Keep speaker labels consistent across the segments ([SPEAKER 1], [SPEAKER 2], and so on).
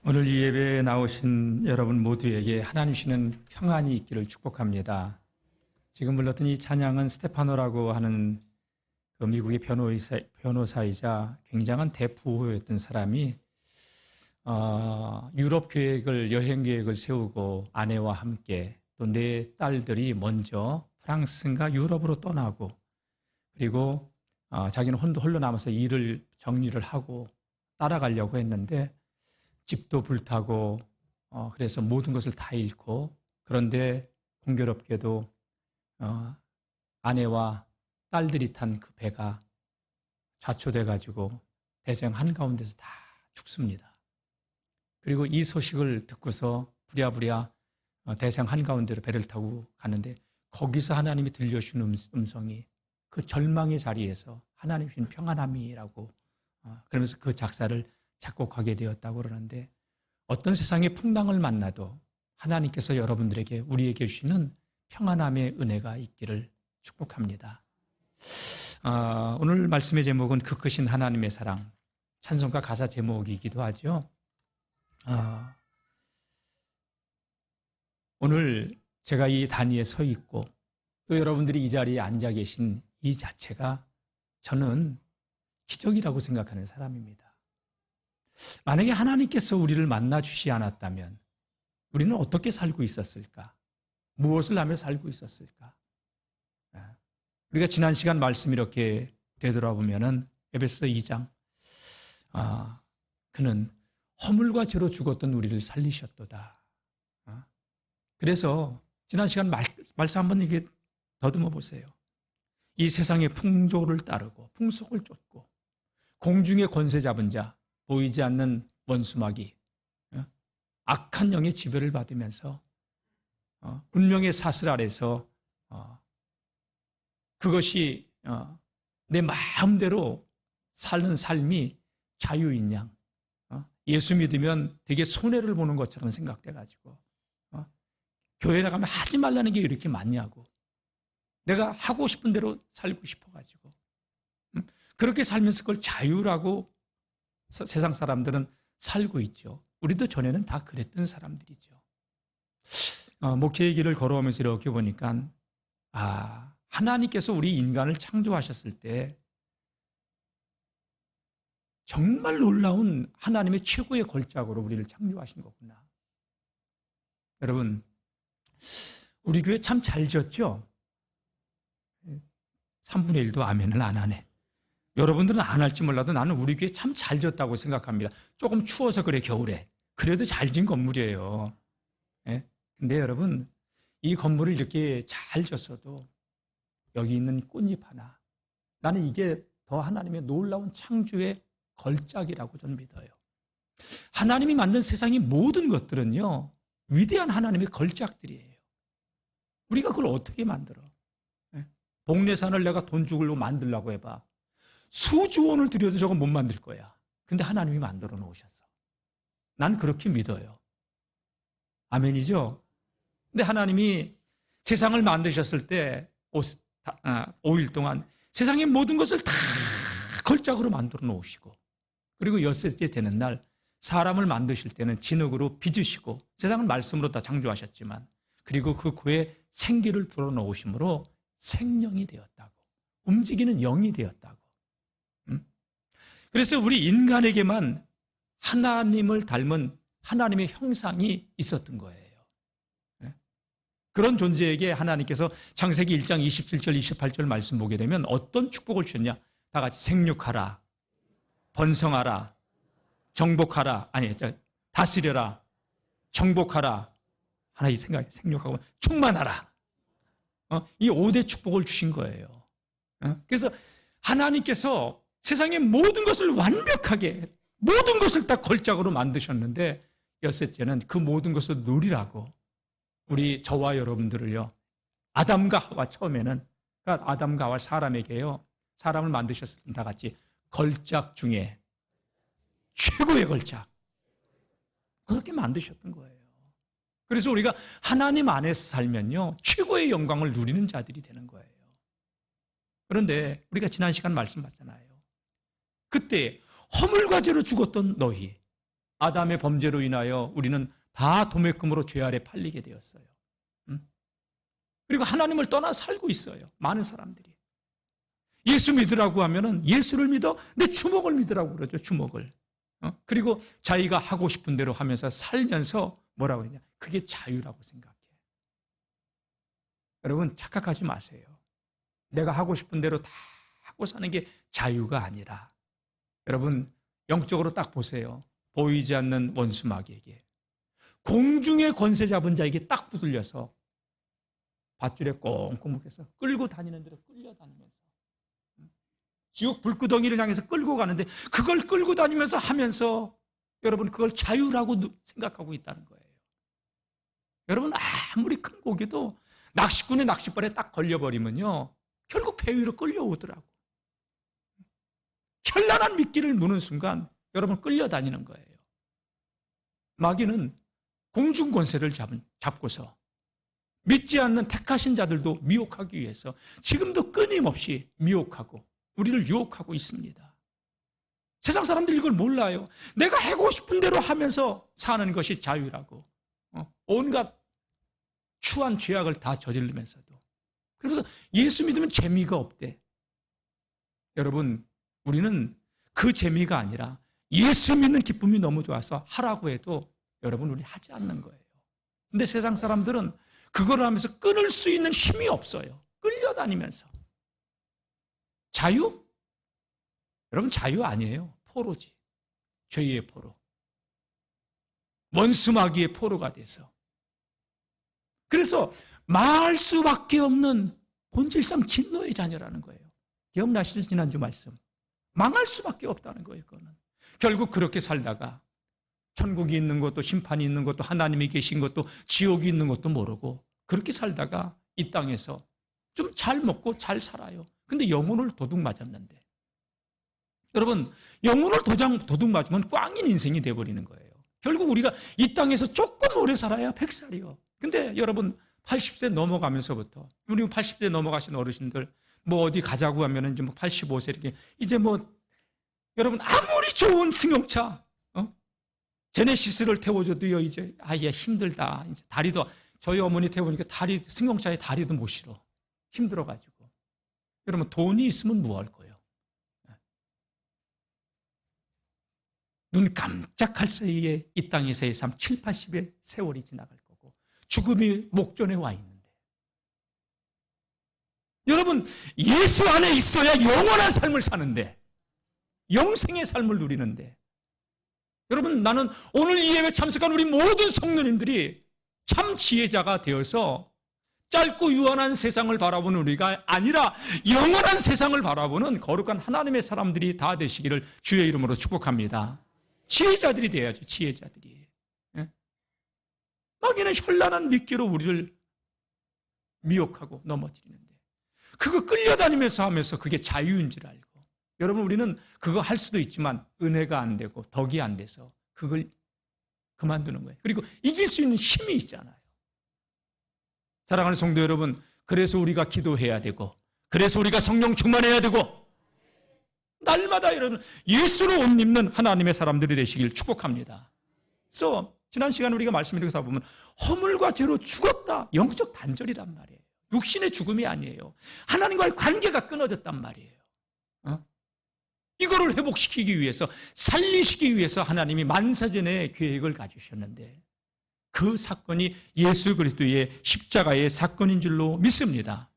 [SPEAKER 1] 오늘 이 예배에 나오신 여러분 모두에게 하나님 주시는 평안이 있기를 축복합니다. 지금 불렀던 이 찬양은 스테파노라고 하는 그 미국의 변호사이자 굉장한 대부호였던 사람이 유럽 여행 계획을 세우고 아내와 함께 또 네 딸들이 먼저 프랑스인가 유럽으로 떠나고 그리고 자기는 홀로 남아서 일을 정리를 하고 따라가려고 했는데 집도 불타고 그래서 모든 것을 다 잃고 그런데 공교롭게도 아내와 딸들이 탄 그 배가 좌초돼 가지고 대서양 한가운데서 다 죽습니다. 그리고 이 소식을 듣고서 부랴부랴 대서양 한가운데로 배를 타고 가는데 거기서 하나님이 들려주신 음성이 그 절망의 자리에서 하나님 주신 평안함이라고 그러면서 그 작사를 작곡하게 되었다고 그러는데 어떤 세상의 풍랑을 만나도 하나님께서 여러분들에게 우리에게 주시는 평안함의 은혜가 있기를 축복합니다. 오늘 말씀의 제목은 그 크신 하나님의 사랑, 찬송가 가사 제목이기도 하죠. 오늘 제가 이 단위에 서 있고 또 여러분들이 이 자리에 앉아 계신 이 자체가 저는 기적이라고 생각하는 사람입니다. 만약에 하나님께서 우리를 만나 주시지 않았다면 우리는 어떻게 살고 있었을까? 무엇을 하며 살고 있었을까? 우리가 지난 시간 말씀 이렇게 되돌아보면은 에베소서 2장 그는 허물과 죄로 죽었던 우리를 살리셨도다. 그래서 지난 시간 말씀 한번 이렇게 더듬어 보세요. 이 세상의 풍조를 따르고 풍속을 쫓고 공중의 권세 잡은 자 보이지 않는 원수마귀 악한 영의 지배를 받으면서 운명의 사슬 아래서 그것이 내 마음대로 사는 삶이 자유인 양 예수 믿으면 되게 손해를 보는 것처럼 생각돼가지고 교회 나가면 하지 말라는 게 이렇게 많냐고 내가 하고 싶은 대로 살고 싶어가지고 그렇게 살면서 그걸 자유라고 세상 사람들은 살고 있죠. 우리도 전에는 다 그랬던 사람들이죠. 목회의 길을 걸어오면서 이렇게 보니까 하나님께서 우리 인간을 창조하셨을 때 정말 놀라운 하나님의 최고의 걸작으로 우리를 창조하신 거구나. 여러분, 우리 교회 참 잘 지었죠? 3분의 1도 아멘을 안 하네. 여러분들은 안 할지 몰라도 나는 우리 교회 참 잘 지었다고 생각합니다. 조금 추워서 그래, 겨울에. 그래도 잘 지은 건물이에요. 근데 여러분, 이 건물을 이렇게 잘 지었어도 여기 있는 꽃잎 하나, 나는 이게 더 하나님의 놀라운 창조의 걸작이라고 저는 믿어요. 하나님이 만든 세상의 모든 것들은요, 위대한 하나님의 걸작들이에요. 우리가 그걸 어떻게 만들어? 복례산을 내가 돈 주고 만들려고 해봐. 수조 원을 들여도 저거 못 만들 거야. 근데 하나님이 만들어 놓으셨어. 난 그렇게 믿어요. 아멘이죠? 근데 하나님이 세상을 만드셨을 때 5일 동안 세상의 모든 것을 다 걸작으로 만들어 놓으시고 그리고 엿새째 되는 날 사람을 만드실 때는 진흙으로 빚으시고 세상을 말씀으로 다 창조하셨지만 그리고 그 코에 생기를 불어넣으심으로 생명이 되었다고 움직이는 영이 되었다고 그래서 우리 인간에게만 하나님을 닮은 하나님의 형상이 있었던 거예요. 그런 존재에게 하나님께서 창세기 1장 27절 28절 말씀 보게 되면 어떤 축복을 주셨냐? 다 같이 생육하라, 번성하라, 정복하라, 다스려라, 정복하라. 하나 이 생각, 생육하고 충만하라. 이 5대 축복을 주신 거예요. 그래서 하나님께서 세상의 모든 것을 완벽하게 모든 것을 다 걸작으로 만드셨는데 엿새째는 그 모든 것을 누리라고 우리 저와 여러분들을요. 아담과 하와 처음에는 그러니까 아담과 하와 사람에게요. 사람을 만드셨을 때 다 같이 걸작 중에 최고의 걸작 그렇게 만드셨던 거예요. 그래서 우리가 하나님 안에서 살면요. 최고의 영광을 누리는 자들이 되는 거예요. 그런데 우리가 지난 시간 말씀 봤잖아요. 그때 허물과 죄로 죽었던 너희 아담의 범죄로 인하여 우리는 다 도매금으로 죄 아래 팔리게 되었어요. 그리고 하나님을 떠나 살고 있어요. 많은 사람들이. 예수 믿으라고 하면은 예수를 믿어? 내 주먹을 믿으라고 그러죠. 주먹을. 그리고 자기가 하고 싶은 대로 하면서 살면서 뭐라고 그러냐? 그게 자유라고 생각해. 여러분 착각하지 마세요. 내가 하고 싶은 대로 다 하고 사는 게 자유가 아니라, 여러분 영적으로 딱 보세요. 보이지 않는 원수 마귀에게, 공중의 권세 잡은 자에게 딱 붙들려서 밧줄에 꽁꽁 묶여서 끌고 다니는 대로 끌려다니면서, 지옥 불구덩이를 향해서 끌고 가는데 그걸 끌고 다니면서 하면서 여러분 그걸 자유라고 생각하고 있다는 거예요. 여러분 아무리 큰 고기도 낚시꾼의 낚싯발에 딱 걸려버리면요 결국 배 위로 끌려오더라고. 현란한 미끼를 무는 순간 여러분 끌려다니는 거예요. 마귀는 공중 권세를 잡고서 믿지 않는 택하신 자들도 미혹하기 위해서 지금도 끊임없이 미혹하고 우리를 유혹하고 있습니다. 세상 사람들이 이걸 몰라요. 내가 하고 싶은 대로 하면서 사는 것이 자유라고. 온갖 추한 죄악을 다 저지르면서도. 그래서 예수 믿으면 재미가 없대. 여러분, 우리는 그 재미가 아니라 예수 믿는 기쁨이 너무 좋아서 하라고 해도 여러분 우리 하지 않는 거예요. 근데 세상 사람들은 그걸 하면서 끊을 수 있는 힘이 없어요. 끌려다니면서. 자유? 여러분 자유 아니에요. 포로지. 죄의 포로. 원수 마귀의 포로가 돼서. 그래서 말할 수밖에 없는 본질상 진노의 자녀라는 거예요. 기억나시죠? 지난주 말씀. 망할 수밖에 없다는 거예요. 그거는. 결국 그렇게 살다가 천국이 있는 것도 심판이 있는 것도 하나님이 계신 것도 지옥이 있는 것도 모르고 그렇게 살다가 이 땅에서 좀 잘 먹고 잘 살아요. 근데 영혼을 도둑 맞았는데, 여러분 영혼을 도둑 맞으면 꽝인 인생이 돼버리는 거예요. 결국 우리가 이 땅에서 조금 오래 살아야 100살이요. 근데 여러분 80세 넘어가면서부터, 우리 80세 넘어가신 어르신들 뭐 어디 가자고 하면은 이제 뭐 85세 이렇게 이제 뭐 여러분 아무리 좋은 승용차 제네시스를 태워줘도요 이제 아예 힘들다. 이제 다리도, 저희 어머니 태우니까 다리, 승용차에 다리도 못 실어. 힘들어가지고. 여러분 돈이 있으면 뭐 할 거예요? 눈 깜짝할 사이에 이 땅에서의 삶 7, 80의 세월이 지나갈 거고 죽음이 목전에 와 있는데, 여러분 예수 안에 있어야 영원한 삶을 사는데, 영생의 삶을 누리는데, 여러분 나는 오늘 이 예배 참석한 우리 모든 성도님들이 참 지혜자가 되어서 짧고 유한한 세상을 바라보는 우리가 아니라 영원한 세상을 바라보는 거룩한 하나님의 사람들이 다 되시기를 주의 이름으로 축복합니다. 지혜자들이 돼야죠. 지혜자들이. 마귀는 현란한 미끼로 우리를 미혹하고 넘어뜨리는데, 그거 끌려다니면서 하면서 그게 자유인 줄 알고, 여러분 우리는 그거 할 수도 있지만 은혜가 안 되고 덕이 안 돼서 그걸 그만두는 거예요. 그리고 이길 수 있는 힘이 있잖아요. 사랑하는 성도 여러분, 그래서 우리가 기도해야 되고, 그래서 우리가 성령 충만해야 되고, 날마다 여러분 예수로 옷 입는 하나님의 사람들이 되시길 축복합니다. 그래서 지난 시간 우리가 말씀을 읽다 보면 허물과 죄로 죽었다. 영적 단절이란 말이에요. 육신의 죽음이 아니에요. 하나님과의 관계가 끊어졌단 말이에요. 이거를 회복시키기 위해서, 살리시기 위해서 하나님이 만사전에 계획을 가지셨는데, 그 사건이 예수 그리스도의 십자가의 사건인 줄로 믿습니다.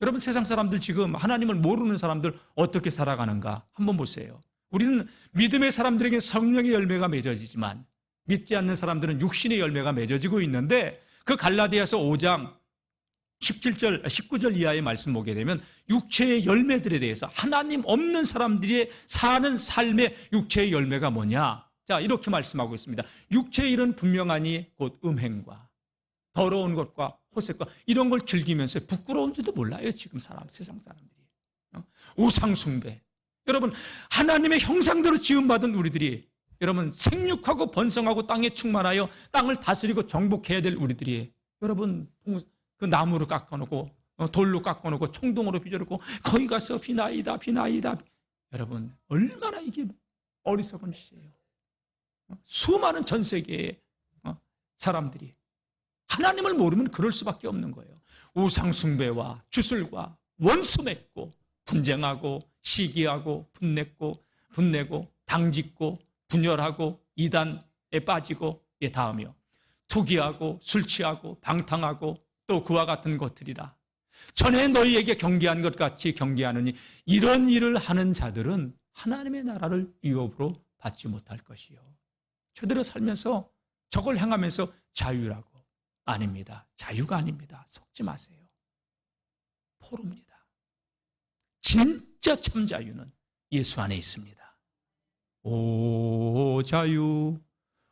[SPEAKER 1] 여러분 세상 사람들 지금 하나님을 모르는 사람들 어떻게 살아가는가 한번 보세요. 우리는 믿음의 사람들에게 성령의 열매가 맺어지지만 믿지 않는 사람들은 육신의 열매가 맺어지고 있는데, 그 갈라디아서 5장 17절, 19절 이하의 말씀 보게 되면 육체의 열매들에 대해서 하나님 없는 사람들이 사는 삶의 육체의 열매가 뭐냐? 자, 이렇게 말씀하고 있습니다. 육체의 일은 분명하니 곧 음행과 더러운 것과 호색과 이런 걸 즐기면서 부끄러운지도 몰라요. 지금 세상 사람들이. 우상 숭배. 여러분 하나님의 형상대로 지음받은 우리들이, 여러분 생육하고 번성하고 땅에 충만하여 땅을 다스리고 정복해야 될 우리들이, 여러분 그 나무로 깎아놓고 돌로 깎아놓고 총동으로 빚어놓고 거기 가서 비나이다. 여러분 얼마나 이게 어리석은 짓이에요. 수많은 전 세계의 사람들이 하나님을 모르면 그럴 수밖에 없는 거예요. 우상 숭배와 주술과 원수 맺고 분쟁하고 시기하고 분내고 당짓고 분열하고 이단에 빠지고 다음이요. 투기하고 술 취하고 방탕하고 또 그와 같은 것들이라. 전에 너희에게 경계한 것 같이 경계하느니 이런 일을 하는 자들은 하나님의 나라를 유업으로 받지 못할 것이요. 저대로 살면서 저걸 행하면서 자유라고. 아닙니다. 자유가 아닙니다. 속지 마세요. 포로입니다. 진짜 참 자유는 예수 안에 있습니다. 오 자유,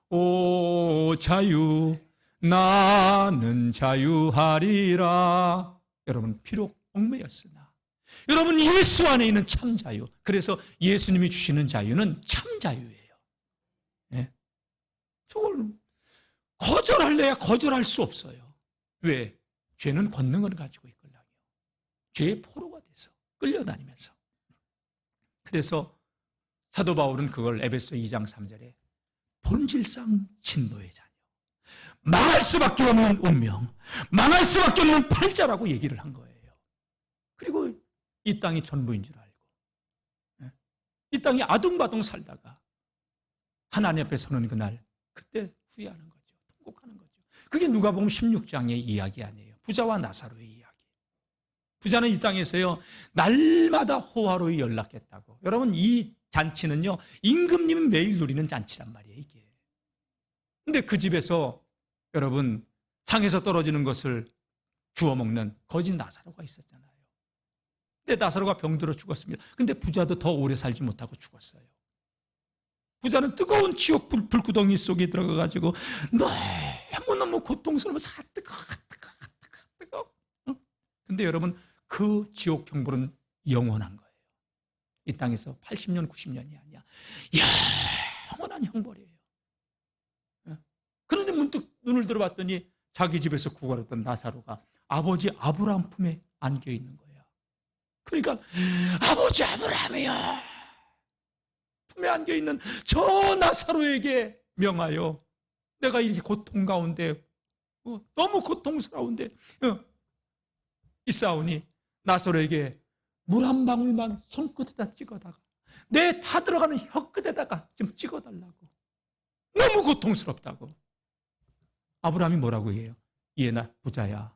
[SPEAKER 1] 오 자유, 나는 자유하리라. 여러분 비록 얽매였으나 여러분 예수 안에 있는 참 자유. 그래서 예수님이 주시는 자유는 참 자유예요. 네? 저걸 거절할래야 거절할 수 없어요. 왜? 죄는 권능을 가지고 있거든요. 죄의 포로가 돼서 끌려다니면서. 그래서 사도 바울은 그걸 에베소 2장 3절에 본질상 진노의 자녀, 망할 수밖에 없는 운명, 망할 수밖에 없는 팔자라고 얘기를 한 거예요. 그리고 이 땅이 전부인 줄 알고 이 땅이 아둥바둥 살다가 하나님 앞에 서는 그날 그때 후회하는 거죠. 통곡하는 거죠. 그게 누가복음 16장의 이야기 아니에요. 부자와 나사로의 이야기. 부자는 이 땅에서요 날마다 호화로이 연락했다고. 여러분 이 잔치는요 임금님이 매일 누리는 잔치란 말이에요. 이게. 근데 그 집에서 여러분 상에서 떨어지는 것을 주워 먹는 거지 나사로가 있었잖아요. 근데 나사로가 병들어 죽었습니다. 근데 부자도 더 오래 살지 못하고 죽었어요. 부자는 뜨거운 지옥 불구덩이 속에 들어가가지고 너무너무 고통스러워서 뜨거워. 근데 여러분 그 지옥 형벌은 영원한 거예요. 이 땅에서 80년, 90년이 아니야. 영원한 형벌이에요. 그런데 문득 눈을 들어봤더니 자기 집에서 구걸했던 나사로가 아버지 아브라함 품에 안겨 있는 거야. 그러니까 아버지 아브라함이여 품에 안겨 있는 저 나사로에게 명하여 내가 이렇게 고통 가운데 너무 고통스러운데 있사오니 나사로에게 물 한 방울만 손끝에다 찍어다가 내 다 들어가는 혀끝에다가 좀 찍어달라고. 너무 고통스럽다고. 아브라함이 뭐라고 해요? 얘나 부자야,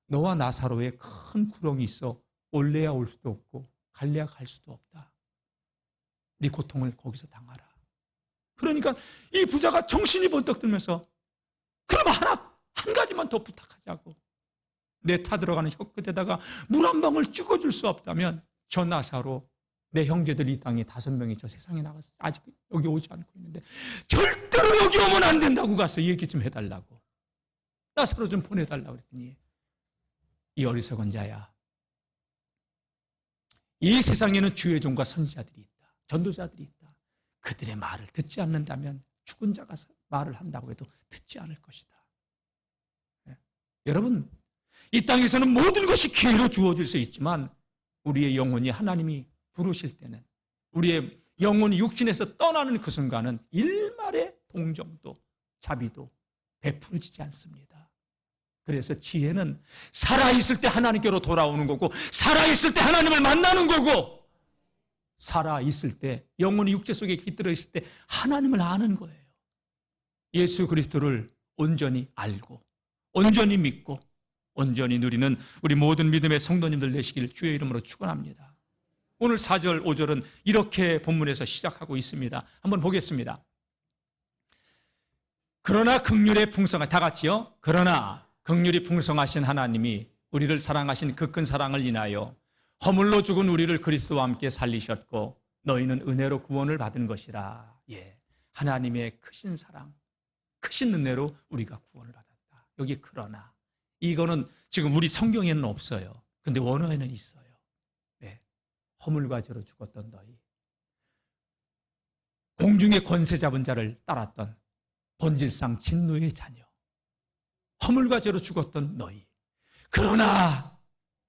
[SPEAKER 1] 너와 나사로에 큰 구렁이 있어 올래야 올 수도 없고 갈래야 갈 수도 없다. 네 고통을 거기서 당하라. 그러니까 이 부자가 정신이 번쩍 들면서 그럼 한 가지만 더 부탁하자고. 내 타 들어가는 혀끝에다가 물 한 방울 찍어줄 수 없다면 저 나사로 내 형제들 이 땅에 5명이 저 세상에 나갔어. 아직 여기 오지 않고 있는데 절대로 여기 오면 안 된다고 가서 얘기 좀 해달라고. 나사로 좀 보내달라고 그랬더니 이 어리석은 자야, 이 세상에는 주의 종과 선지자들이 있다. 전도자들이 있다. 그들의 말을 듣지 않는다면 죽은 자가 말을 한다고 해도 듣지 않을 것이다. 여러분 이 땅에서는 모든 것이 기회로 주어질 수 있지만 우리의 영혼이 하나님이 부르실 때는, 우리의 영혼이 육신에서 떠나는 그 순간은 일말의 동정도 자비도 베풀어지지 않습니다. 그래서 지혜는 살아있을 때 하나님께로 돌아오는 거고, 살아있을 때 하나님을 만나는 거고, 살아있을 때 영혼이 육체 속에 깃들어 있을 때 하나님을 아는 거예요. 예수 그리스도를 온전히 알고 온전히 믿고 온전히 누리는 우리 모든 믿음의 성도님들 되시길 주의 이름으로 축원합니다. 오늘 4절, 5절은 이렇게 본문에서 시작하고 있습니다. 한번 보겠습니다. 그러나 긍휼의 풍성하신, 다 같이요. 그러나 긍휼이 풍성하신 하나님이 우리를 사랑하신 그 큰 사랑을 인하여 허물로 죽은 우리를 그리스도와 함께 살리셨고 너희는 은혜로 구원을 받은 것이라. 예, 하나님의 크신 사랑, 크신 은혜로 우리가 구원을 받았다. 여기 그러나, 이거는 지금 우리 성경에는 없어요. 근데 원어에는 있어요. 네. 허물과 죄로 죽었던 너희, 공중의 권세 잡은 자를 따랐던 본질상 진노의 자녀, 허물과 죄로 죽었던 너희, 그러나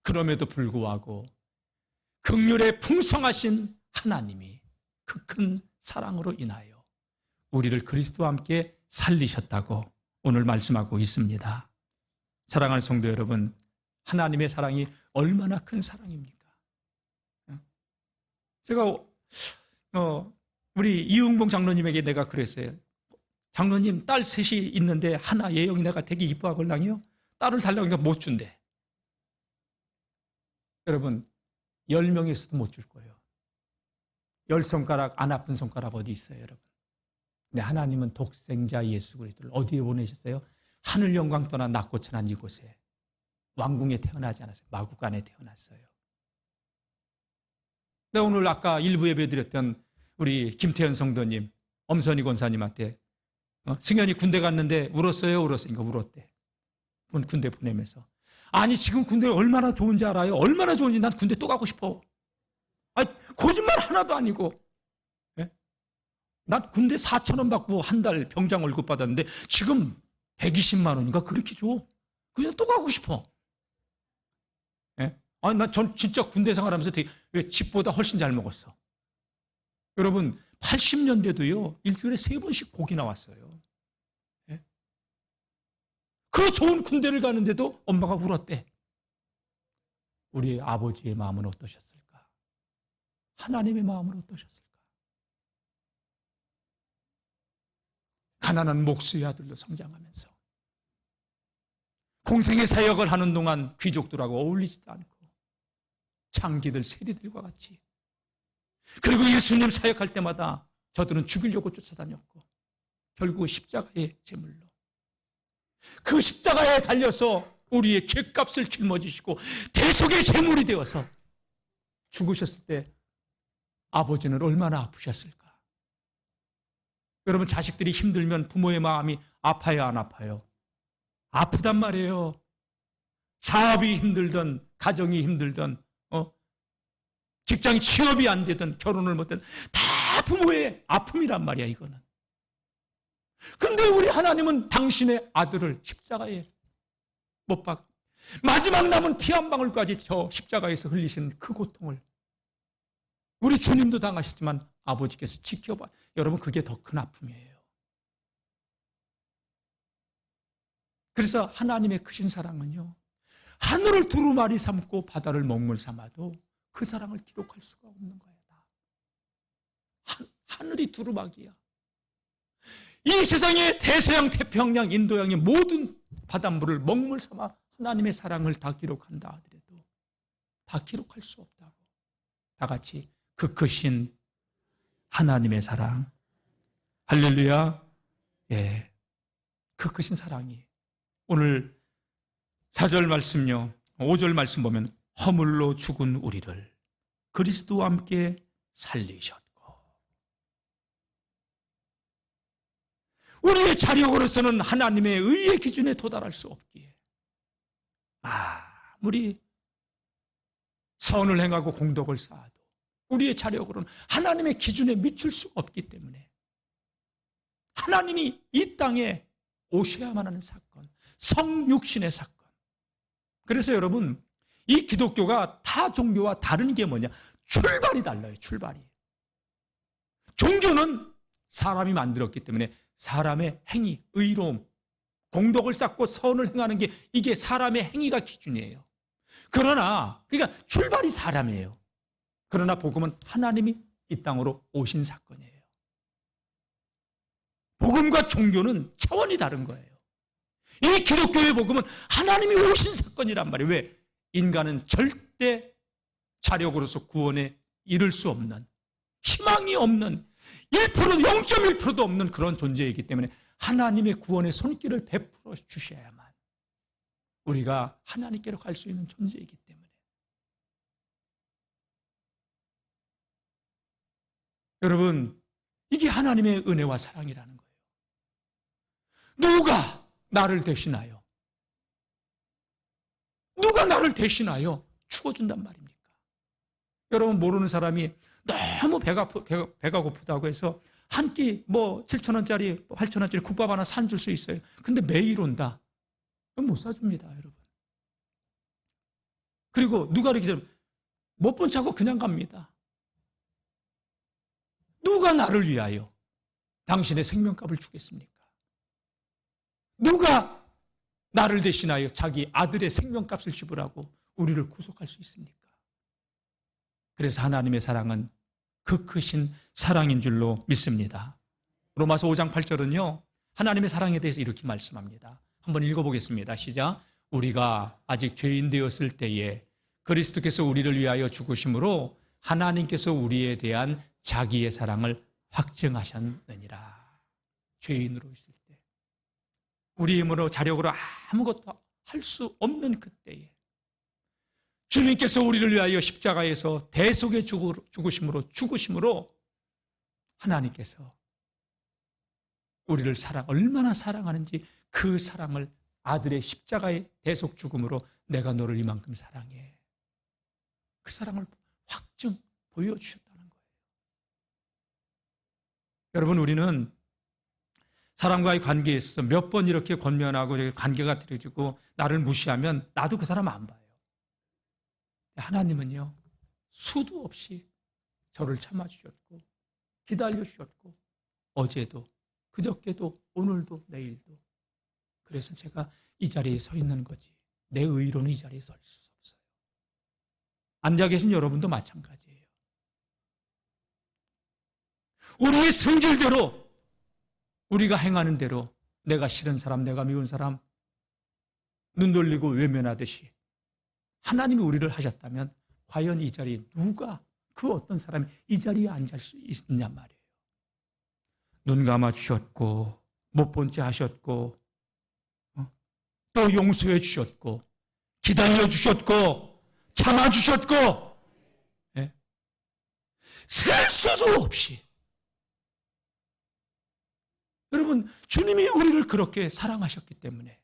[SPEAKER 1] 그럼에도 불구하고 긍휼의 풍성하신 하나님이 그 큰 사랑으로 인하여 우리를 그리스도와 함께 살리셨다고 오늘 말씀하고 있습니다. 사랑하는 성도 여러분, 하나님의 사랑이 얼마나 큰 사랑입니까? 제가 우리 이응봉 장로님에게 내가 그랬어요. 장로님, 딸 셋이 있는데 하나 예영이 내가 되게 이뻐하걸랑요. 딸을 달라고 하니까 못 준대. 여러분, 10명이 있어도 못 줄 거예요. 10손가락 안 아픈 손가락 어디 있어요, 여러분? 근데 하나님은 독생자 예수 그리스도를 어디에 보내셨어요? 하늘 영광 떠나 낮고 천한 이곳에, 왕궁에 태어나지 않았어요. 마구간에 태어났어요. 내가 오늘 아까 일부 예배 드렸던 우리 김태현 성도님, 엄선희 권사님한테 승현이 군대 갔는데 울었어요? 울었으니까 울었대. 군대 보내면서. 아니, 지금 군대 얼마나 좋은지 알아요? 얼마나 좋은지 난 군대 또 가고 싶어. 아니, 거짓말 하나도 아니고. 예? 난 군대 4,000원 받고 한 달 병장 월급 받았는데 지금 120만 원인가 그렇게 줘. 그냥 또 가고 싶어. 예? 아니, 전 진짜 군대 생활하면서 되게 집보다 훨씬 잘 먹었어. 여러분, 80년대도요, 일주일에 3번씩 고기 나왔어요. 예? 그 좋은 군대를 가는데도 엄마가 울었대. 우리 아버지의 마음은 어떠셨을까? 하나님의 마음은 어떠셨을까? 가난한 목수의 아들로 성장하면서 공생의 사역을 하는 동안 귀족들하고 어울리지도 않고 창기들, 세리들과 같이, 그리고 예수님 사역할 때마다 저들은 죽이려고 쫓아다녔고 결국 십자가의 제물로, 그 십자가에 달려서 우리의 죄값을 짊어지시고 대속의 제물이 되어서 죽으셨을 때 아버지는 얼마나 아프셨을까? 여러분, 자식들이 힘들면 부모의 마음이 아파요, 안 아파요? 아프단 말이에요. 사업이 힘들든 가정이 힘들든 직장이 취업이 안 되든 결혼을 못하든 다 부모의 아픔이란 말이야, 이거는. 근데 우리 하나님은 당신의 아들을 십자가에 못 박아 마지막 남은 피 한 방울까지 저 십자가에서 흘리신 그 고통을 우리 주님도 당하셨지만 아버지께서 지켜봐. 여러분, 그게 더 큰 아픔이에요. 그래서 하나님의 크신 사랑은요, 하늘을 두루마리 삼고 바다를 먹물 삼아도 그 사랑을 기록할 수가 없는 거예요. 하늘이 두루마기야. 이 세상의 대서양, 태평양, 인도양의 모든 바닷물을 먹물 삼아 하나님의 사랑을 다 기록한다 하더라도 다 기록할 수 없다고. 다 같이 그 크신 하나님의 사랑, 할렐루야. 예, 그 크신 사랑이 오늘 4절 말씀요, 5절 말씀 보면 허물로 죽은 우리를 그리스도와 함께 살리셨고, 우리의 자력으로서는 하나님의 의의 기준에 도달할 수 없기에 아무리 선을 행하고 공덕을 쌓아도 우리의 자력으로는 하나님의 기준에 미칠 수 없기 때문에 하나님이 이 땅에 오셔야만 하는 사건, 성육신의 사건. 그래서 여러분, 이 기독교가 타 종교와 다른 게 뭐냐? 출발이 달라요, 출발이. 종교는 사람이 만들었기 때문에 사람의 행위, 의로움, 공덕을 쌓고 선을 행하는 게, 이게 사람의 행위가 기준이에요. 그러니까 출발이 사람이에요. 그러나 복음은 하나님이 이 땅으로 오신 사건이에요. 복음과 종교는 차원이 다른 거예요. 이 기독교의 복음은 하나님이 오신 사건이란 말이에요. 왜? 인간은 절대 자력으로서 구원에 이를 수 없는, 희망이 없는, 1%도 0.1%도 없는 그런 존재이기 때문에 하나님의 구원의 손길을 베풀어 주셔야만 우리가 하나님께로 갈 수 있는 존재이기 때문에. 여러분, 이게 하나님의 은혜와 사랑이라는 거예요. 누가 나를 대신하여? 누가 나를 대신하여 죽어준단 말입니까? 여러분, 모르는 사람이 너무 배가 고프다고 해서 한 끼 7,000원짜리, 8,000원짜리 국밥 하나 사줄 수 있어요. 근데 매일 온다. 그럼 못 사줍니다, 여러분. 그리고 누가 이렇게 못 본 척하고 그냥 갑니다. 누가 나를 위하여? 당신의 생명값을 주겠습니까? 누가 나를 대신하여 자기 아들의 생명값을 지불하고 우리를 구속할 수 있습니까? 그래서 하나님의 사랑은 그 크신 사랑인 줄로 믿습니다. 로마서 5장 8절은요, 하나님의 사랑에 대해서 이렇게 말씀합니다. 한번 읽어보겠습니다. 시작. 우리가 아직 죄인 되었을 때에 그리스도께서 우리를 위하여 죽으심으로 하나님께서 우리에 대한 자기의 사랑을 확증하셨느니라. 죄인으로 있을 때, 우리 힘으로 자력으로 아무것도 할 수 없는 그때에 주님께서 우리를 위하여 십자가에서 대속의 죽으심으로 하나님께서 우리를 얼마나 사랑하는지 그 사랑을 아들의 십자가의 대속 죽음으로 내가 너를 이만큼 사랑해. 그 사랑을 확증 보여주셨다는 거예요. 여러분, 우리는 사람과의 관계에 있어서 몇 번 이렇게 권면하고 관계가 틀어지고 나를 무시하면 나도 그 사람 안 봐요. 하나님은요, 수도 없이 저를 참아주셨고 기다려주셨고 어제도 그저께도 오늘도 내일도. 그래서 제가 이 자리에 서 있는 거지, 내 의로는 이 자리에 설 수 없어요. 앉아 계신 여러분도 마찬가지예요. 우리의 성질대로, 우리가 행하는 대로 내가 싫은 사람, 내가 미운 사람 눈 돌리고 외면하듯이 하나님이 우리를 하셨다면 과연 이 자리에 누가, 그 어떤 사람이 이 자리에 앉을 수 있느냐 말이에요. 눈 감아 주셨고 못 본 채 하셨고 또 용서해 주셨고 기다려 주셨고 참아 주셨고, 예? 셀 수도 없이. 여러분, 주님이 우리를 그렇게 사랑하셨기 때문에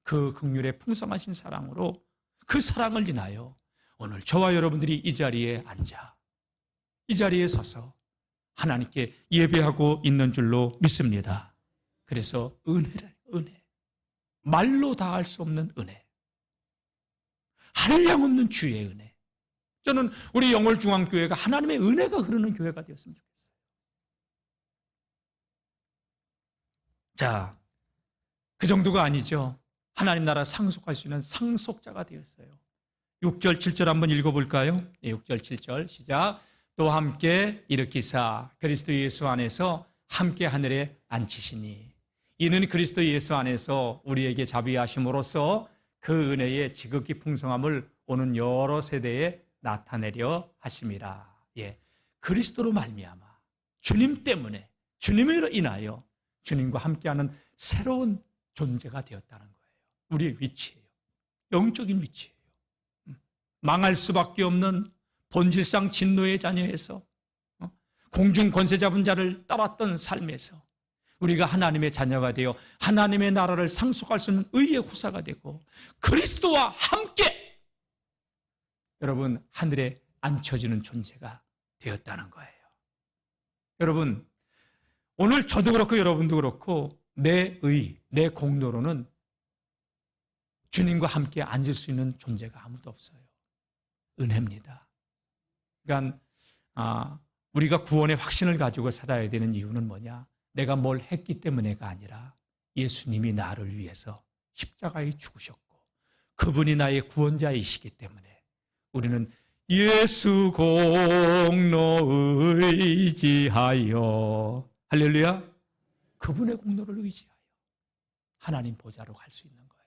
[SPEAKER 1] 그 긍휼의 풍성하신 사랑으로 그 사랑을 인하여 오늘 저와 여러분들이 이 자리에 앉아, 이 자리에 서서 하나님께 예배하고 있는 줄로 믿습니다. 그래서 은혜래, 은혜. 말로 다 할 수 없는 은혜. 한량없는 주의 은혜. 저는 우리 영월중앙교회가 하나님의 은혜가 흐르는 교회가 되었으면 좋겠어요. 자, 그 정도가 아니죠. 하나님 나라 상속할 수 있는 상속자가 되었어요. 6절, 7절 한번 읽어볼까요? 6절, 7절 시작. 또 함께 일으키사 그리스도 예수 안에서 함께 하늘에 앉히시니 이는 그리스도 예수 안에서 우리에게 자비하심으로써 그 은혜의 지극히 풍성함을 오는 여러 세대에 나타내려 하심이라. 예, 그리스도로 말미암아 주님 때문에, 주님으로 인하여 주님과 함께하는 새로운 존재가 되었다는 거예요. 우리의 위치예요. 영적인 위치예요. 망할 수밖에 없는 본질상 진노의 자녀에서 공중 권세 잡은 자를 따랐던 삶에서 우리가 하나님의 자녀가 되어 하나님의 나라를 상속할 수 있는 의의 후사가 되고 그리스도와 함께 여러분 하늘에 앉혀지는 존재가 되었다는 거예요. 여러분, 오늘 저도 그렇고 여러분도 그렇고 내 공로로는 주님과 함께 앉을 수 있는 존재가 아무도 없어요. 은혜입니다. 그러니까 우리가 구원의 확신을 가지고 살아야 되는 이유는 뭐냐? 내가 뭘 했기 때문에가 아니라 예수님이 나를 위해서 십자가에 죽으셨고 그분이 나의 구원자이시기 때문에 우리는 예수 공로 의지하여, 할렐루야, 그분의 공로를 의지하여 하나님 보좌로 갈 수 있는 거예요.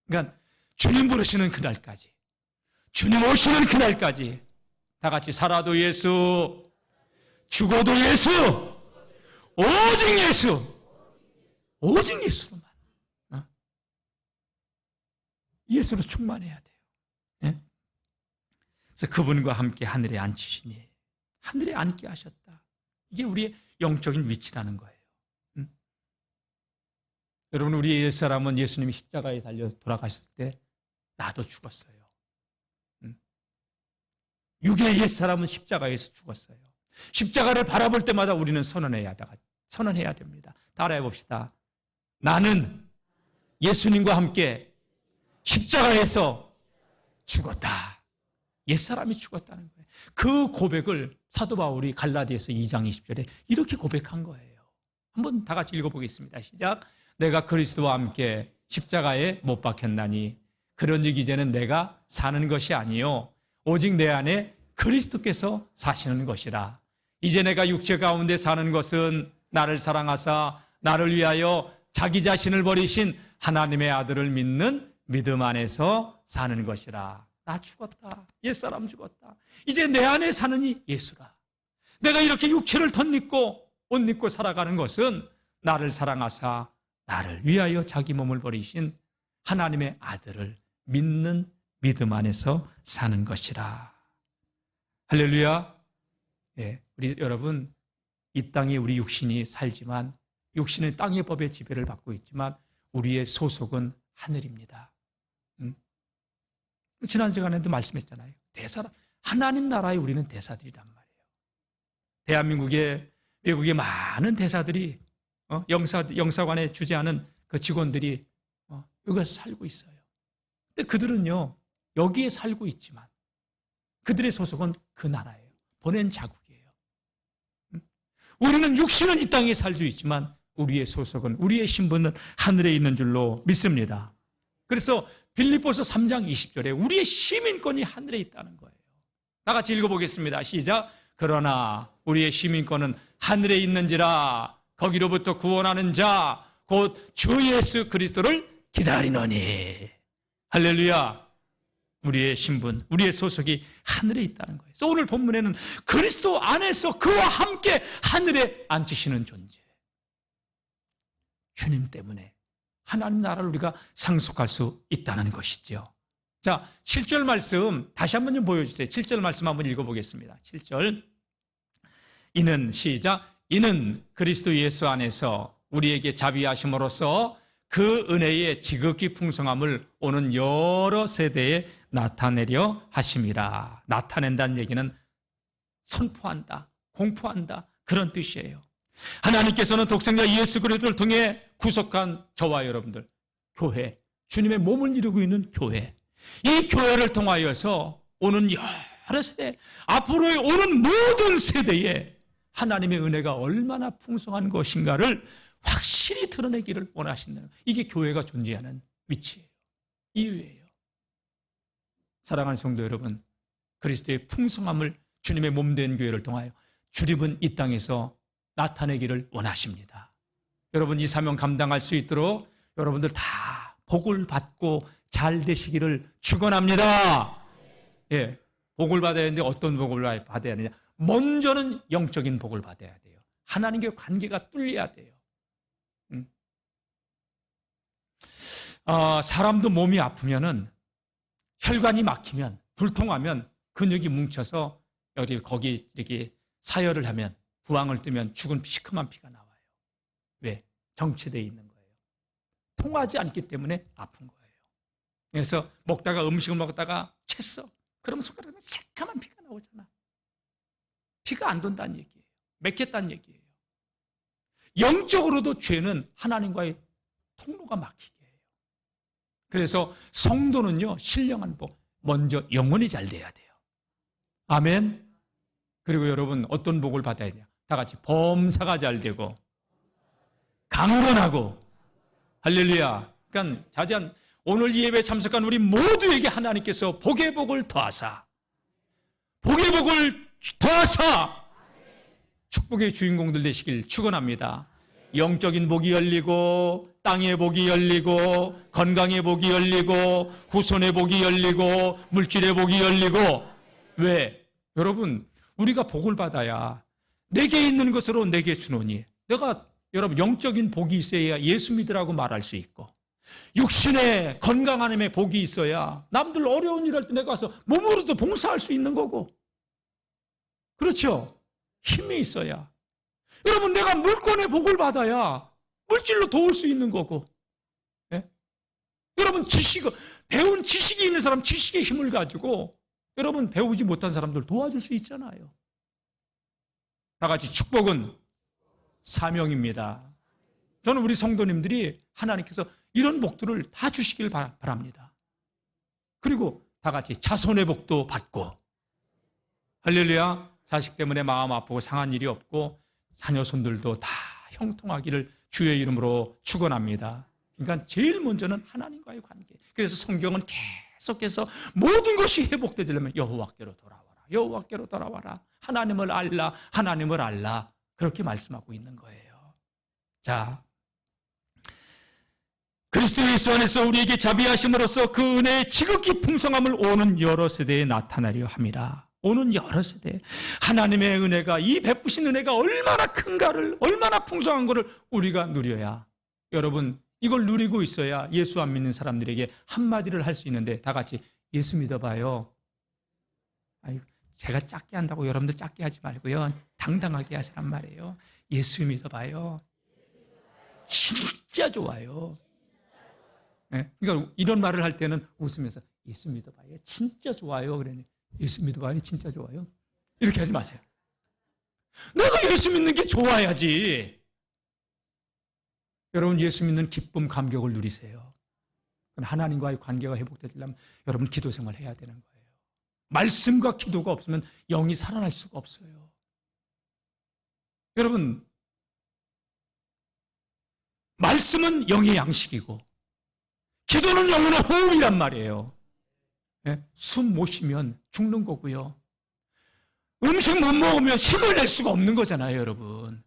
[SPEAKER 1] 그러니까 주님 부르시는 그날까지, 주님 오시는 그날까지 다 같이 살아도 예수, 죽어도 예수, 오직 예수, 오직 예수로만, 예수로 충만해야 돼요. 예? 그래서 그분과 함께 하늘에 앉히시니, 하늘에 앉게 하셨다. 이게 우리의 영적인 위치라는 거예요. 여러분, 우리 옛사람은 예수님이 십자가에 달려 돌아가셨을 때 나도 죽었어요. 육의 옛사람은 십자가에서 죽었어요. 십자가를 바라볼 때마다 우리는 선언해야 됩니다. 따라해 봅시다. 나는 예수님과 함께 십자가에서 죽었다. 옛사람이 죽었다는 거예요. 그 고백을 사도 바울이 갈라디아서 2장 20절에 이렇게 고백한 거예요. 한번 다 같이 읽어보겠습니다. 시작. 내가 그리스도와 함께 십자가에 못 박혔나니 그런즉 이제는 내가 사는 것이 아니요 오직 내 안에 그리스도께서 사시는 것이라. 이제 내가 육체 가운데 사는 것은 나를 사랑하사 나를 위하여 자기 자신을 버리신 하나님의 아들을 믿는 믿음 안에서 사는 것이라. 나 죽었다. 옛사람 죽었다. 이제 내 안에 사느니 예수라. 내가 이렇게 육체를 덧입고 옷 입고 살아가는 것은 나를 사랑하사 나를 위하여 자기 몸을 버리신 하나님의 아들을 믿는 믿음 안에서 사는 것이라. 할렐루야. 예, 우리 여러분, 이 땅에 우리 육신이 살지만 육신은 땅의 법의 지배를 받고 있지만 우리의 소속은 하늘입니다. 지난 시간에도 말씀했잖아요. 대사라, 하나님 나라에 우리는 대사들이란 말이에요. 대한민국에 외국의 많은 대사들이 영사관에 주재하는 그 직원들이 여기서 살고 있어요. 근데 그들은요 여기에 살고 있지만 그들의 소속은 그 나라예요. 보낸 자국이에요. 우리는 육신은 이 땅에 살 수 있지만 우리의 소속은, 우리의 신분은 하늘에 있는 줄로 믿습니다. 그래서 빌립보서 3장 20절에 우리의 시민권이 하늘에 있다는 거예요. 다 같이 읽어보겠습니다. 시작. 그러나 우리의 시민권은 하늘에 있는지라 거기로부터 구원하는 자 곧 주 예수 그리스도를 기다리노니. 할렐루야. 우리의 신분, 우리의 소속이 하늘에 있다는 거예요. 그래서 오늘 본문에는 그리스도 안에서 그와 함께 하늘에 앉으시는 존재, 주님 때문에 하나님 나라를 우리가 상속할 수 있다는 것이죠. 자, 7절 말씀 다시 한번 좀 보여주세요. 7절 말씀 한번 읽어보겠습니다. 7절. 이는 시작. 이는 그리스도 예수 안에서 우리에게 자비하심으로써 그 은혜의 지극히 풍성함을 오는 여러 세대에 나타내려 하심이라. 나타낸다는 얘기는 선포한다, 공포한다, 그런 뜻이에요. 하나님께서는 독생자 예수 그리스도를 통해 구속한 저와 여러분들, 교회, 주님의 몸을 이루고 있는 교회, 이 교회를 통하여서 오는 여러 세대, 앞으로의 오는 모든 세대에 하나님의 은혜가 얼마나 풍성한 것인가를 확실히 드러내기를 원하신다는, 이게 교회가 존재하는 위치예요. 이유예요. 사랑하는 성도 여러분, 그리스도의 풍성함을 주님의 몸된 교회를 통하여 주님은 이 땅에서 나타내기를 원하십니다. 여러분, 이 사명 감당할 수 있도록 여러분들 다 복을 받고 잘 되시기를 축원합니다. 예, 복을 받아야 하는데 어떤 복을 받아야 되냐? 먼저는 영적인 복을 받아야 돼요. 하나님과 관계가 뚫려야 돼요. 사람도 몸이 아프면은, 혈관이 막히면, 불통하면 근육이 뭉쳐서 거기 이렇게 사열을 하면, 부항을 뜨면 죽은 시커먼 피가 나와요. 왜? 정체되어 있는 거예요. 통하지 않기 때문에 아픈 거예요. 그래서 음식을 먹다가 챘어. 그러면 손가락에 새까만 피가 나오잖아. 피가 안 돈다는 얘기예요. 맥혔다는 얘기예요. 영적으로도 죄는 하나님과의 통로가 막히게 해요. 그래서 성도는요, 신령한 복, 먼저 영혼이 잘 돼야 돼요. 아멘. 그리고 여러분, 어떤 복을 받아야 돼요? 다 같이 범사가 잘 되고 강건하고. 할렐루야. 그러니까 자세한 오늘 이 예배에 참석한 우리 모두에게 하나님께서 복의 복을 더하사, 복의 복을 더하사 축복의 주인공들 되시길 축원합니다. 영적인 복이 열리고, 땅의 복이 열리고, 건강의 복이 열리고, 후손의 복이 열리고, 물질의 복이 열리고. 왜? 여러분, 우리가 복을 받아야 내게 있는 것으로 내게 주노니, 내가 여러분 영적인 복이 있어야 예수 믿으라고 말할 수 있고, 육신의 건강함의 복이 있어야 남들 어려운 일 할 때 내가 가서 몸으로도 봉사할 수 있는 거고, 그렇죠? 힘이 있어야. 여러분, 내가 물권의 복을 받아야 물질로 도울 수 있는 거고. 예? 여러분, 배운 지식이 있는 사람, 지식의 힘을 가지고 여러분 배우지 못한 사람들 도와줄 수 있잖아요. 다 같이 축복은 사명입니다. 저는 우리 성도님들이 하나님께서 이런 복들을 다 주시길 바랍니다. 그리고 다 같이 자손의 복도 받고. 할렐루야. 자식 때문에 마음 아프고 상한 일이 없고 자녀 손들도 다 형통하기를 주의 이름으로 축원합니다. 그러니까 제일 먼저는 하나님과의 관계. 그래서 성경은 계속해서 모든 것이 회복되려면 여호와께로 돌아와라. 여호와께로 돌아와라. 하나님을 알라. 하나님을 알라. 그렇게 말씀하고 있는 거예요. 자, 그리스도 예수 안에서 우리에게 자비하심으로써 그 은혜의 지극히 풍성함을 오는 여러 세대에 나타나려 함이라. 오는 여러 세대. 하나님의 은혜가, 이 베푸신 은혜가 얼마나 큰가를, 얼마나 풍성한 것을 우리가 누려야, 여러분 이걸 누리고 있어야 예수 안 믿는 사람들에게 한마디를 할 수 있는데, 다 같이 예수 믿어봐요. 아니, 제가 작게 한다고 여러분들 작게 하지 말고요, 당당하게 하시란 말이에요. 예수 믿어봐요. 진짜 좋아요. 네? 그러니까 이런 말을 할 때는 웃으면서 예수 믿어봐요. 진짜 좋아요. 그러니 예수 믿어봐요. 진짜 좋아요. 이렇게 하지 마세요. 내가 예수 믿는 게 좋아야지. 여러분 예수 믿는 기쁨, 감격을 누리세요. 하나님과의 관계가 회복되려면 여러분 기도 생활을 해야 되는 거예요. 말씀과 기도가 없으면 영이 살아날 수가 없어요. 여러분, 말씀은 영의 양식이고 기도는 영혼의 호흡이란 말이에요. 네? 숨 못 쉬면 죽는 거고요. 음식 못 먹으면 힘을 낼 수가 없는 거잖아요, 여러분.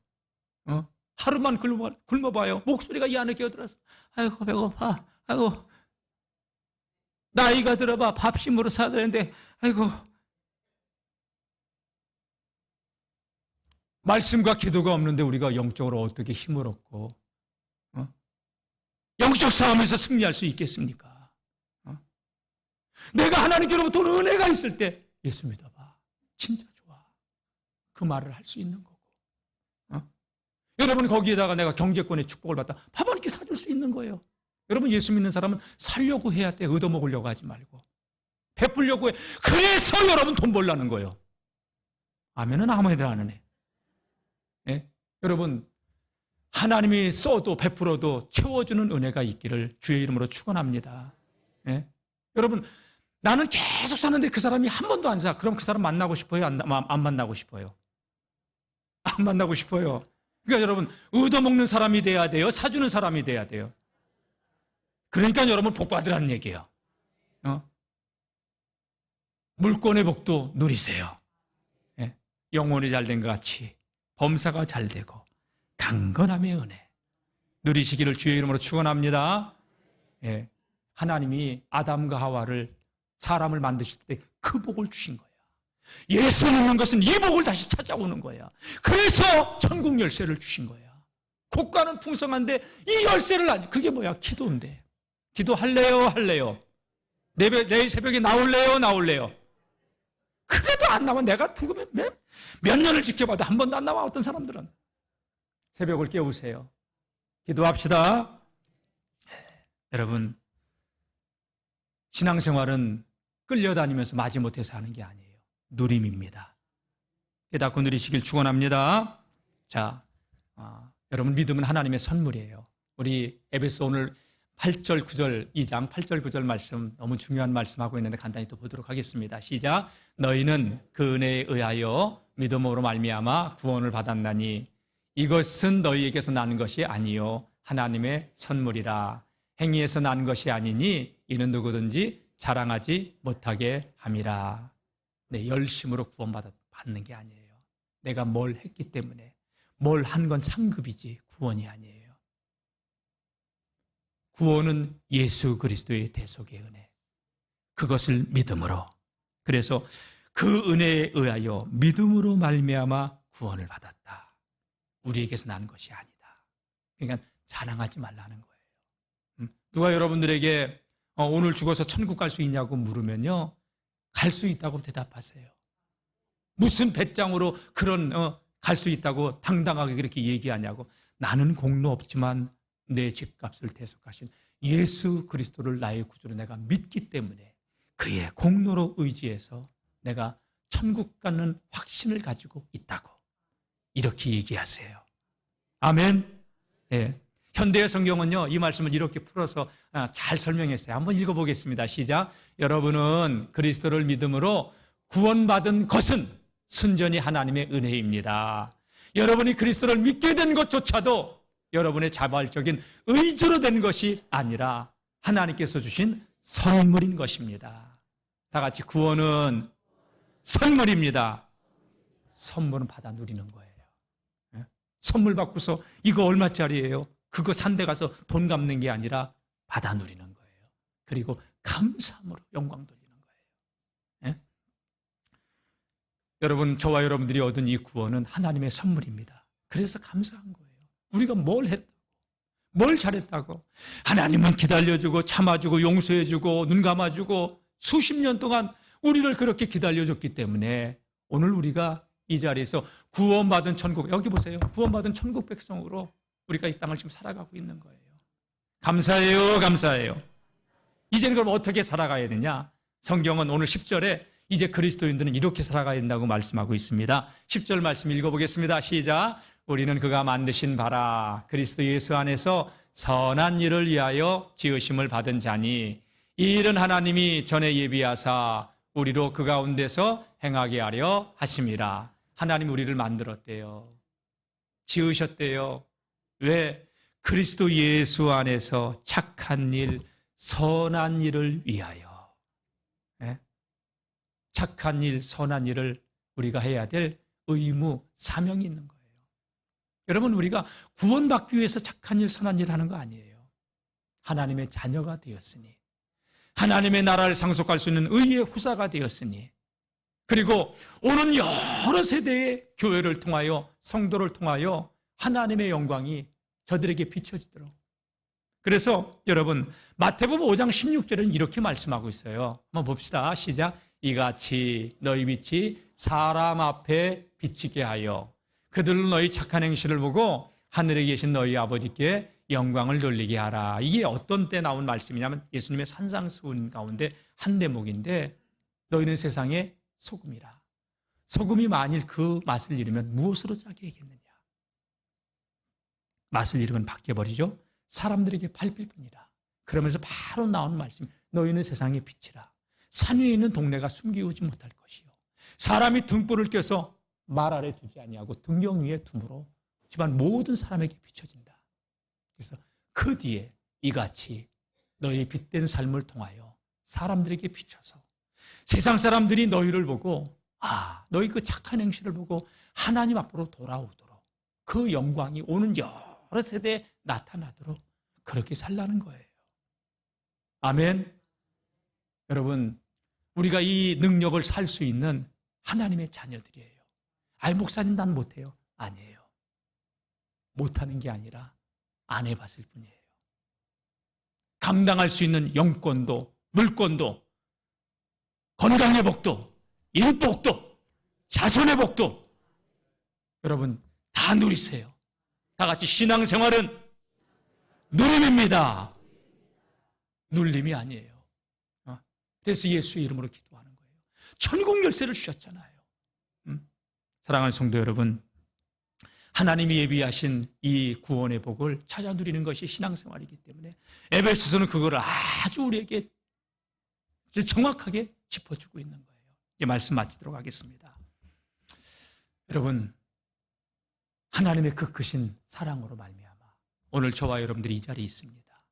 [SPEAKER 1] 하루만 굶어봐요. 목소리가 이 안에 끼어들어서 아이고 배고파. 아이고 나이가 들어봐. 밥심으로 사야 되는데 아이고. 말씀과 기도가 없는데 우리가 영적으로 어떻게 힘을 얻고 영적 싸움에서 승리할 수 있겠습니까? 내가 하나님께로부터 은혜가 있을 때 예수 믿어봐. 진짜 좋아. 그 말을 할 수 있는 거고. 여러분 거기에다가 내가 경제권의 축복을 받다 밥 한 끼 사줄 수 있는 거예요. 여러분 예수 믿는 사람은 살려고 해야 돼. 얻어먹으려고 하지 말고 베풀려고 해. 그래서 여러분 돈 벌라는 거예요. 아멘은 아무 애들 안 하네. 네? 여러분 하나님이 써도 베풀어도 채워주는 은혜가 있기를 주의 이름으로 축원합니다. 네? 여러분 나는 계속 사는데 그 사람이 한 번도 안 사. 그럼 그 사람 만나고 싶어요? 안 만나고 싶어요? 안 만나고 싶어요. 그러니까 여러분 얻어먹는 사람이 돼야 돼요? 사주는 사람이 돼야 돼요? 그러니까 여러분 복 받으라는 얘기예요. 물권의 복도 누리세요. 네? 영혼이 잘된 것 같이 범사가 잘되고 강건함의 은혜 누리시기를 주의 이름으로 축원합니다. 예, 하나님이 아담과 하와를 사람을 만드실 때 그 복을 주신 거야. 예수 믿는 것은 이 복을 다시 찾아오는 거야. 그래서 천국 열쇠를 주신 거야. 고가는 풍성한데 이 열쇠를 그게 뭐야? 기도인데. 기도할래요? 내일 새벽에 나올래요? 그래도 안 나와. 내가 죽으면 몇 년을 지켜봐도 한 번도 안 나와. 어떤 사람들은. 새벽을 깨우세요. 기도합시다. 여러분, 신앙생활은 끌려다니면서 마지못해서 하는 게 아니에요. 누림입니다. 깨닫고 누리시길 축원합니다. 자, 여러분 믿음은 하나님의 선물이에요. 우리 에베소 오늘 8절 9절 2장 8절 9절 말씀 너무 중요한 말씀하고 있는데 간단히 또 보도록 하겠습니다. 시작. 너희는 그 은혜에 의하여 믿음으로 말미암아 구원을 받았나니 이것은 너희에게서 나는 것이 아니요 하나님의 선물이라. 행위에서 난 것이 아니니 이는 누구든지 자랑하지 못하게 함이라. 네, 열심으로 구원받는 게 아니에요. 내가 뭘 했기 때문에. 뭘 한 건 상급이지 구원이 아니에요. 구원은 예수 그리스도의 대속의 은혜. 그것을 믿음으로. 그래서 그 은혜에 의하여 믿음으로 말미암아 구원을 받았다. 우리에게서 난 것이 아니다. 그러니까 자랑하지 말라는 거예요. 누가 여러분들에게 오늘 죽어서 천국 갈 수 있냐고 물으면요, 갈 수 있다고 대답하세요. 무슨 배짱으로 그런 갈 수 있다고 당당하게 그렇게 얘기하냐고. 나는 공로 없지만 내 집값을 대속하신 예수 그리스도를 나의 구주로 내가 믿기 때문에 그의 공로로 의지해서 내가 천국 가는 확신을 가지고 있다고 이렇게 얘기하세요. 아멘. 네. 현대의 성경은요, 이 말씀을 이렇게 풀어서 잘 설명했어요. 한번 읽어보겠습니다. 시작. 여러분은 그리스도를 믿음으로 구원받은 것은 순전히 하나님의 은혜입니다. 여러분이 그리스도를 믿게 된 것조차도 여러분의 자발적인 의지로 된 것이 아니라 하나님께서 주신 선물인 것입니다. 다 같이 구원은 선물입니다. 선물은 받아 누리는 거예요. 선물 받고서 이거 얼마짜리예요? 그거 산 데 가서 돈 갚는 게 아니라 받아 누리는 거예요. 그리고 감사함으로 영광 돌리는 거예요. 여러분, 저와 여러분들이 얻은 이 구원은 하나님의 선물입니다. 그래서 감사한 거예요. 우리가 뭘 했다고, 뭘 잘했다고. 하나님은 기다려주고 참아주고 용서해주고 눈 감아주고 수십 년 동안 우리를 그렇게 기다려줬기 때문에 오늘 우리가 이 자리에서 구원받은 천국, 여기 보세요. 구원받은 천국 백성으로 우리가 이 땅을 지금 살아가고 있는 거예요. 감사해요, 감사해요. 이제는 그럼 어떻게 살아가야 되냐? 성경은 오늘 10절에 이제 그리스도인들은 이렇게 살아가야 된다고 말씀하고 있습니다. 10절 말씀 읽어보겠습니다. 시작. 우리는 그가 만드신 바라 그리스도 예수 안에서 선한 일을 위하여 지으심을 받은 자니 이 일은 하나님이 전에 예비하사 우리로 그 가운데서 행하게 하려 하심이라. 하나님 우리를 만들었대요. 지으셨대요. 왜? 그리스도 예수 안에서 착한 일, 선한 일을 위하여. 착한 일, 선한 일을 우리가 해야 될 의무, 사명이 있는 거예요. 여러분, 우리가 구원받기 위해서 착한 일, 선한 일을 하는 거 아니에요. 하나님의 자녀가 되었으니, 하나님의 나라를 상속할 수 있는 의의 후사가 되었으니, 그리고 오는 여러 세대의 교회를 통하여, 성도를 통하여 하나님의 영광이 저들에게 비춰지도록. 그래서 여러분, 마태복음 5장 16절에는 이렇게 말씀하고 있어요. 한번 봅시다. 시작. 이같이 너희 빛이 사람 앞에 비치게 하여 그들로 너희 착한 행실을 보고 하늘에 계신 너희 아버지께 영광을 돌리게 하라. 이게 어떤 때 나온 말씀이냐면 예수님의 산상수훈 가운데 한 대목인데, 너희는 세상의 소금이라. 소금이 만일 그 맛을 잃으면 무엇으로 짜게 하겠느냐? 맛을 잃으면 바뀌어버리죠. 사람들에게 밟힐 뿐이라. 그러면서 바로 나온 말씀, 너희는 세상의 빛이라. 산 위에 있는 동네가 숨기우지 못할 것이요, 사람이 등불을 껴서 말 아래 두지 아니하고 등경 위에 둠으로 집안 모든 사람에게 비춰진다. 그래서 그 뒤에 이같이 너희 빛된 삶을 통하여 사람들에게 비춰서 세상 사람들이 너희를 보고 너희 그 착한 행실을 보고 하나님 앞으로 돌아오도록, 그 영광이 오는 여러 세대에 나타나도록 그렇게 살라는 거예요. 아멘. 여러분, 우리가 이 능력을 살 수 있는 하나님의 자녀들이에요. 목사님 난 못해요. 아니에요. 못하는 게 아니라 안 해봤을 뿐이에요. 감당할 수 있는 영권도, 물권도, 건강의 복도, 인복도, 자손의 복도 여러분 다 누리세요. 다 같이 신앙생활은 누림입니다. 눌림이 아니에요. 그래서 예수의 이름으로 기도하는 거예요. 천국 열쇠를 주셨잖아요. 사랑하는 성도 여러분, 하나님이 예비하신 이 구원의 복을 찾아 누리는 것이 신앙생활이기 때문에 에베소서는 그걸 아주 우리에게 정확하게 짚어주고 있는 거예요. 이제 말씀 마치도록 하겠습니다. 여러분, 하나님의 그 크신 사랑으로 말미암아 오늘 저와 여러분들이 이 자리에 있습니다.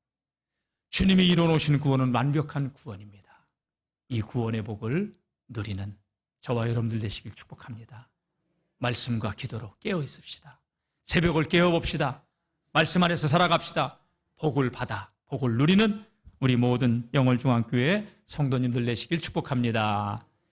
[SPEAKER 1] 주님이 이뤄놓으신 구원은 완벽한 구원입니다. 이 구원의 복을 누리는 저와 여러분들 되시길 축복합니다. 말씀과 기도로 깨어 있읍시다. 새벽을 깨어봅시다. 말씀 안에서 살아갑시다. 복을 받아 복을 누리는 우리 모든 영월중앙교회 성도님들 되시길 축복합니다.